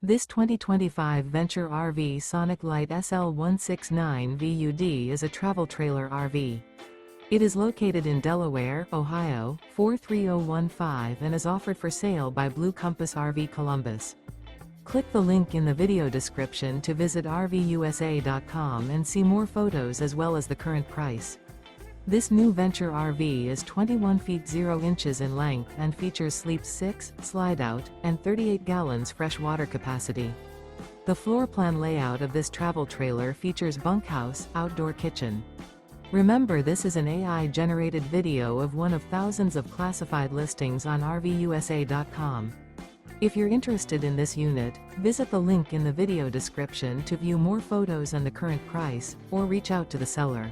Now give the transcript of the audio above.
This 2025 Venture RV Sonic Lite SL169 VUD is a travel trailer RV. It is located in Delaware, Ohio, 43015 and is offered for sale by Blue Compass RV Columbus. Click the link in the video description to visit RVUSA.com and see more photos as well as the current price. This new Venture RV is 21 feet 0 inches in length and features Sleep 6, Slideout, and 38 gallons fresh water capacity. The floor plan layout of this travel trailer features bunkhouse, outdoor kitchen. Remember, this is an AI-generated video of one of thousands of classified listings on RVUSA.com. If you're interested in this unit, visit the link in the video description to view more photos and the current price, or reach out to the seller.